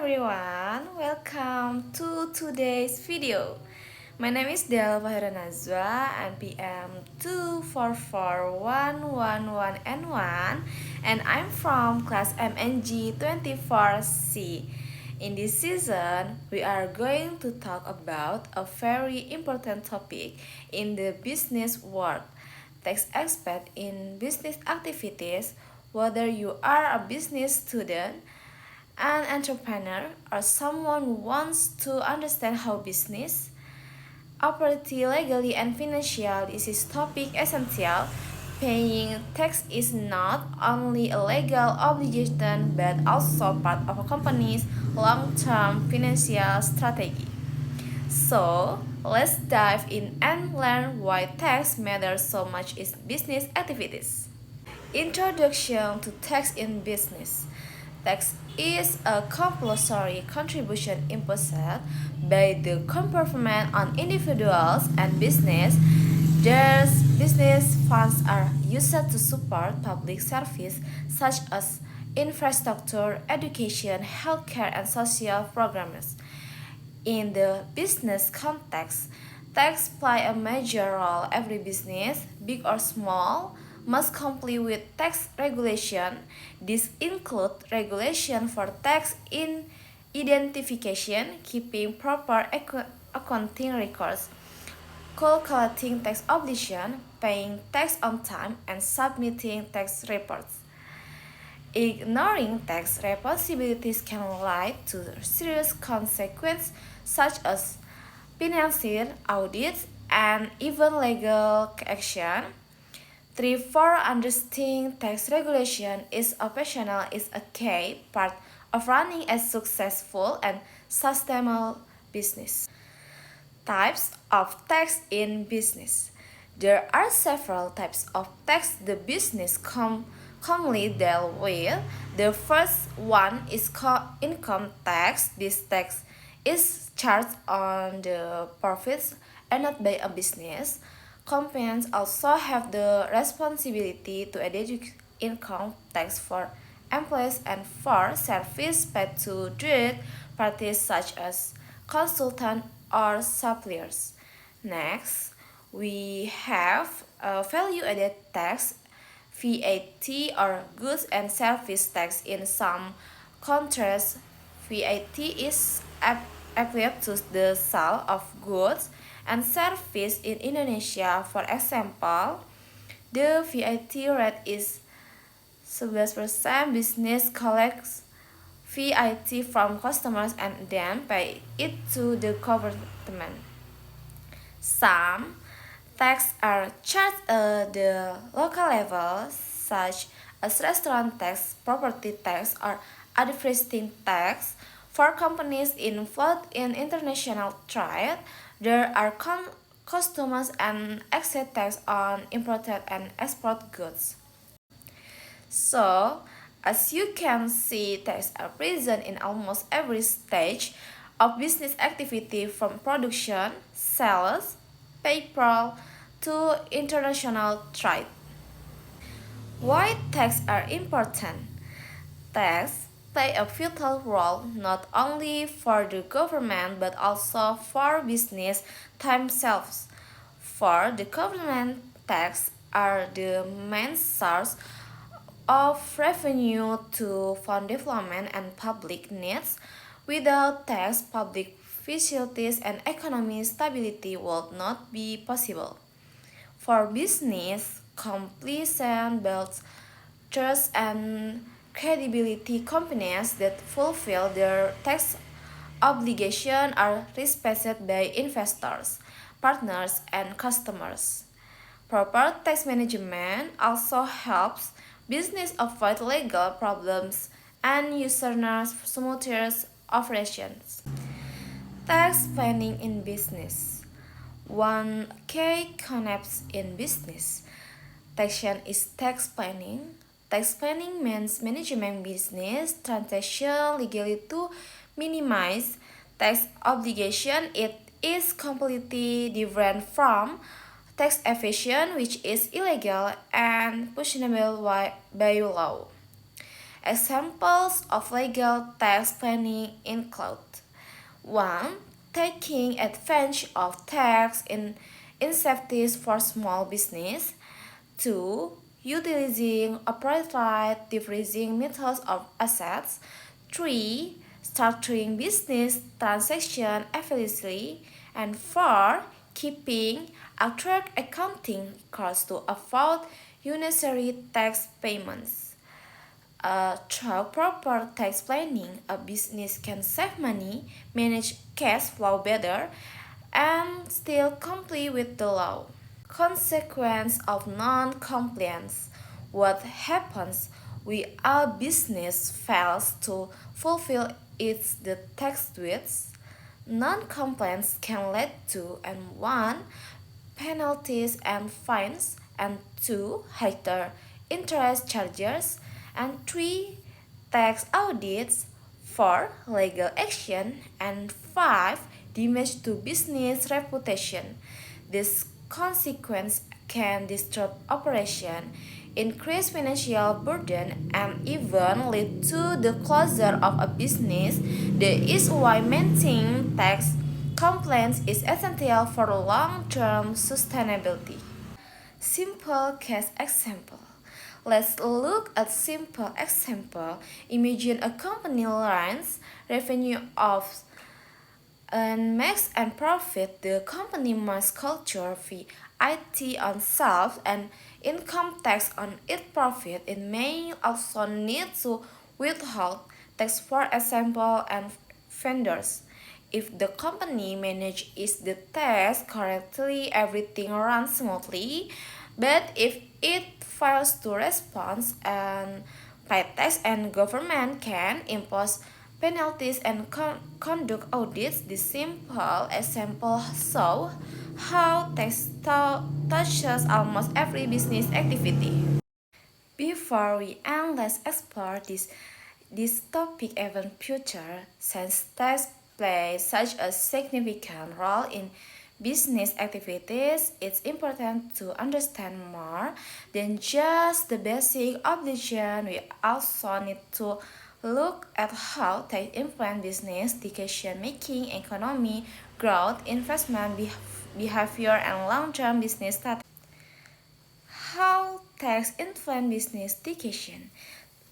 everyone, welcome to today's video. My name is Delva Hiranazwa and PM 2441111N1 and I'm from class MNG 24C. In this season, we are going to talk about a very important topic in the business world. Tax aspect in business activities, whether you are a business student, an entrepreneur, or someone who wants to understand how business operate legally and financially. This is topic essential. Paying tax is not only a legal obligation but also part of a company's long-term financial strategy. So, let's dive in and learn why tax matters so much in business activities. Introduction to tax in business. Tax is a compulsory contribution imposed by the government on individuals and business. These business funds are used to support public service such as infrastructure, education, healthcare, and social programs. In the business context, tax play a major role. Every business, big or small, must comply with tax regulation. This include regulation for tax in identification, keeping proper accounting records, calculating tax obligation, paying tax on time, and submitting tax reports. Ignoring tax responsibilities can lead to serious consequences such as financial audits and even legal action. 3. For understanding tax regulation is operational is a key part of running a successful and sustainable business. Types of tax in business. There are several types of tax the business commonly deal with. The first one is called income tax. This tax is charged on the profits earned by a business. Companies also have the responsibility to educate income tax for employees and for service paid to third parties such as consultants or suppliers. Next, we have value-added tax, VAT, or goods and service tax. In some countries, VAT is applied to the sale of goods and service. In Indonesia, for example, the VAT rate is 11%. Business collects VAT from customers and then pay it to the government. Some tax are charged at the local level, such as restaurant tax, property tax, or advertising tax. For companies involved in international trade, there are customs and excise tax on imported and export goods. So, as you can see, tax are present in almost every stage of business activity from production, sales, payroll, to international trade. Why tax are important? Tax play a vital role not only for the government but also for business themselves. For the government, tax are the main source of revenue to fund development and public needs. Without tax, public facilities and economic stability would not be possible. For business, completion builds trust and credibility. Companies that fulfill their tax obligation are respected by investors, partners, and customers. Proper tax management also helps business avoid legal problems and ensures smoother operations. Tax planning in business. One key concept in business taxation is tax planning. Tax planning means managing business transactions legally to minimize tax obligation. It is completely different from tax evasion, which is illegal and punishable by law. Examples of legal tax planning include 1. Taking advantage of tax incentives for small business. 2. Utilizing appropriate diffusing methods of assets. 3. Structuring business transaction efficiently. And 4. Keeping accurate accounting records to avoid unnecessary tax payments. Through proper tax planning, a business can save money, manage cash flow better, and still comply with the law. Consequence of non-compliance. What happens when a business fails to fulfill its the tax duties? Non-compliance can lead to and 1. Penalties and fines, and 2. Higher interest charges, and 3. Tax audits, 4. Legal action, and 5. Damage to business reputation. This consequence can disrupt operation, increase financial burden, and even lead to the closure of a business. That is why maintaining tax compliance is essential for long-term sustainability. Simple case example. Let's look at simple example. Imagine a company earns revenue of and makes and profit. The company must culture fee, IT on sales, and income tax on its profit. It may also need to withhold tax, for example, and vendors. If the company manages the tax correctly, everything runs smoothly. But if it fails to respond and pay tax, and government can impose penalties and conduct audits. The simple example show how tax touches almost every business activity. Before we end, let's explore this topic even further. Since tax plays such a significant role in business activities, it's important to understand more than just the basic obligation. We also need to look at how tax influence business decision making, economy, growth, investment behavior, and long-term business strategy. How tax influence business decision?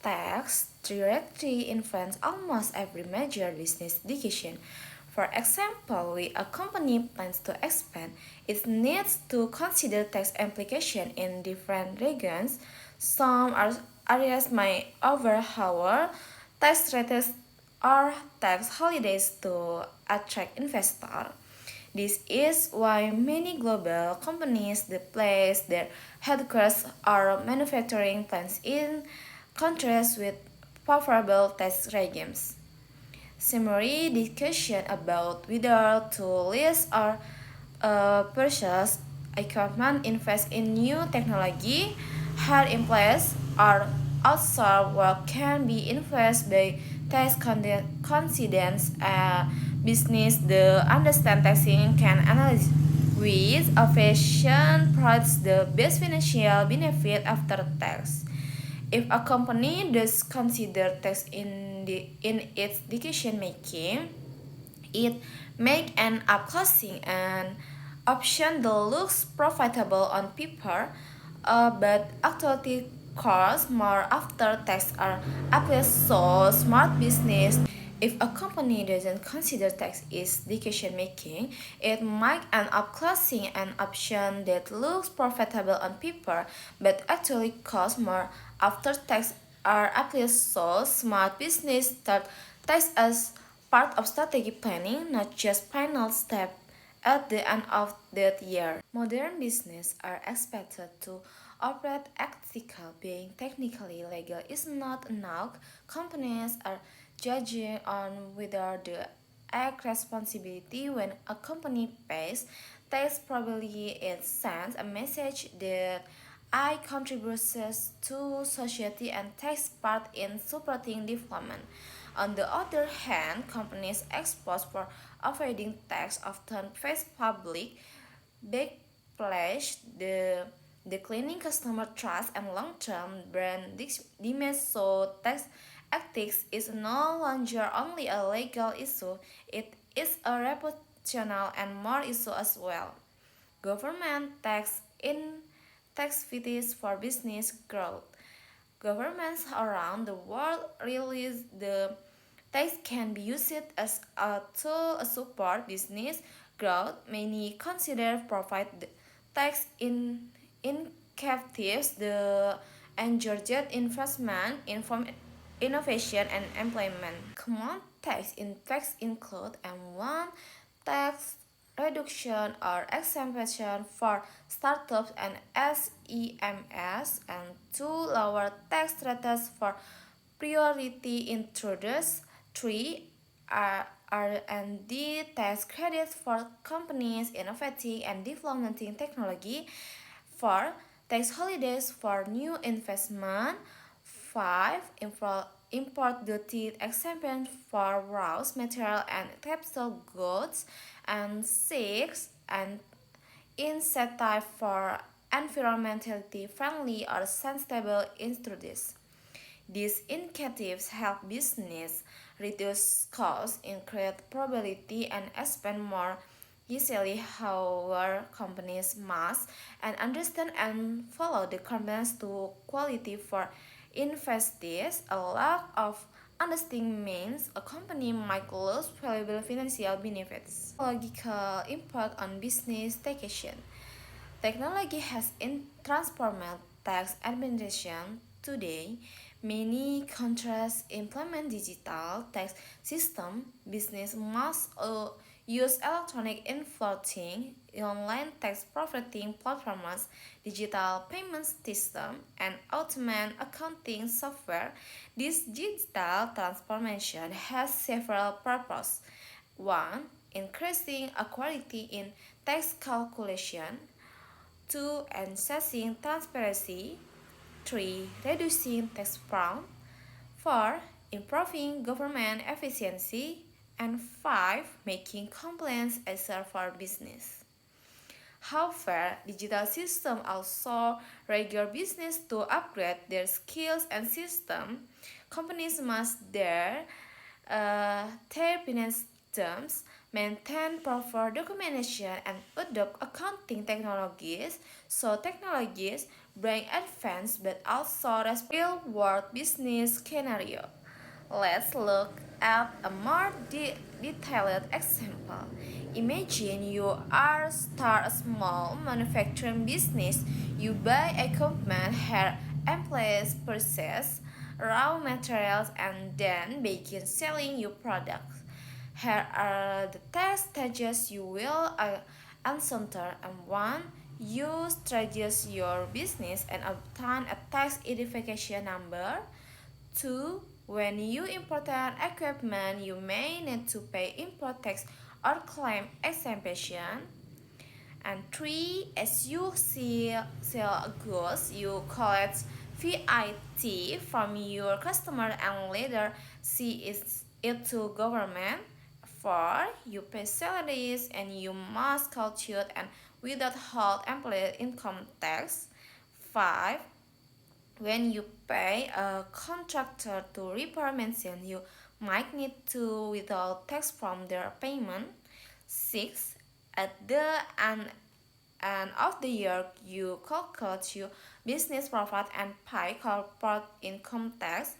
Tax directly influence almost every major business decision. For example, when a company plans to expand, it needs to consider tax implication in different regions. Some areas may overpower tax rates or tax holidays to attract investors. This is why many global companies place their headquarters or manufacturing plants in countries with favorable tax regimes. Similarly, discussion about whether to lease or purchase equipment, invest in new technology, hire employees, or outsource work can be influenced by tax considerations. Business the understand taxing can analyze with efficient provides the best financial benefit after tax. If a company does consider tax in its decision making, it may end up closing an option that looks profitable on paper, but actually costs more after tax are applied. So smart business. If a company doesn't consider tax its decision making, it might end up closing an option that looks profitable on paper but actually costs more after tax are applied. So smart business start tax as part of strategic planning, not just final step at the end of that year. Modern business are expected to operate ethical. Being technically legal is not enough. Companies are judging on whether the act responsibility. When a company pays tax probably it sends a message that I contributes to society and takes part in supporting development. On the other hand, companies exposed for avoiding tax often face public backlash. The declining customer trust and long-term brand damage. So tax ethics is no longer only a legal issue, it is a reputational and moral issue as well. Government tax fees for business growth. Governments around the world realize the tax can be used as a tool to support business growth. Many consider provide the tax incentives the encourage investment, innovation, and employment. Common tax impacts include M1 tax reduction or exemption for startups and SEMS, and two lower tax rates for priority intruders. Three R&D tax credits for companies innovating and developing technology. 4. Tax holidays for new investment. 5. Import duty exemption for raw material and capital goods. And 6. An incentive for environmentally friendly or sustainable industries. These incentives help business reduce costs, increase probability, and expand more easily. However, companies must and understand and follow the commitments to quality for investees. A lack of understanding means a company might lose valuable financial benefits. Technological impact on business taxation. Technology has transformed tax administration. Today, many countries implement digital tax system. Business must use electronic invoicing, online tax profiting platforms, digital payment system, and automated accounting software. This digital transformation has several purposes. 1. Increasing equality in tax calculation. 2. Enhancing transparency. 3. Reducing tax fraud. 4. Improving government efficiency. And 5. Making compliance easier for business. However, digital systems also require business to upgrade their skills and system. Companies must their finance systems, maintain proper documentation, and adopt accounting technologies. So technologies bring advance but also real world business scenario. Let's look at a more detailed example. Imagine you are start a small manufacturing business. You buy equipment, hire employees, purchase raw materials, and then begin selling your products. Here are the tax stages you will encounter. And 1. You strategize your business and obtain a tax identification number. 2. When you import equipment, you may need to pay import tax or claim exemption. And 3. As you sell goods, you collect VAT from your customer and later see it to government. 4. You pay salaries and you must calculate and withhold employee income tax. 5. When you pay a contractor to repair machine, you might need to withhold tax from their payment. 6. At the end of the year, you calculate your business profit and pay corporate income tax.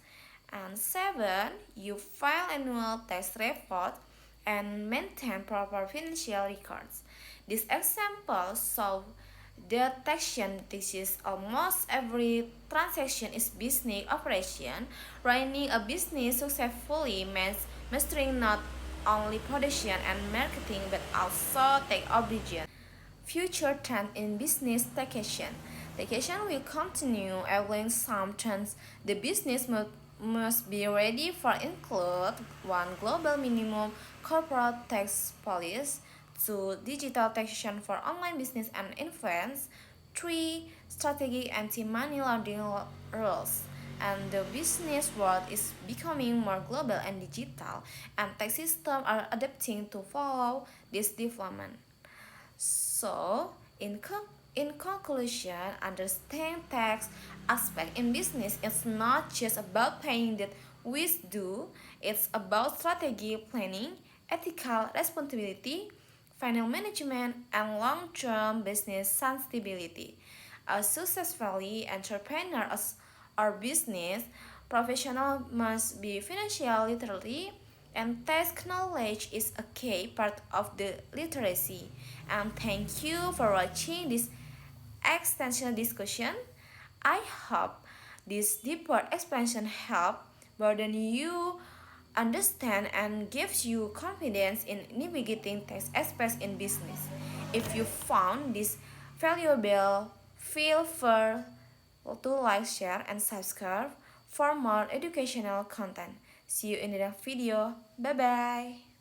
And 7. You file annual tax report and maintain proper financial records. This example shows the taxation thesis. Almost every transaction is business operation. Running a business successfully means mastering not only production and marketing but also tax obligation. Future trend in business taxation. Taxation will continue evolving some trends. The business must be ready for include 1. Global minimum corporate tax policy. 2. Digital taxation for online business and influence. 3. Strategic anti-money laundering rules. And the business world is becoming more global and digital, and tax systems are adapting to follow this development. So, in In conclusion, understanding tax aspect in business is not just about paying that we do, it's about strategy planning, ethical responsibility, financial management, and long-term business sustainability. A successful entrepreneur or business professional must be financially literate, and tax knowledge is a key part of the literacy. And thank you for watching this extension discussion. I hope this deeper explanation help broaden you understand and gives you confidence in navigating tax aspects in business. If you found this valuable, feel free to like, share, and subscribe for more educational content. See you in the next video. Bye bye.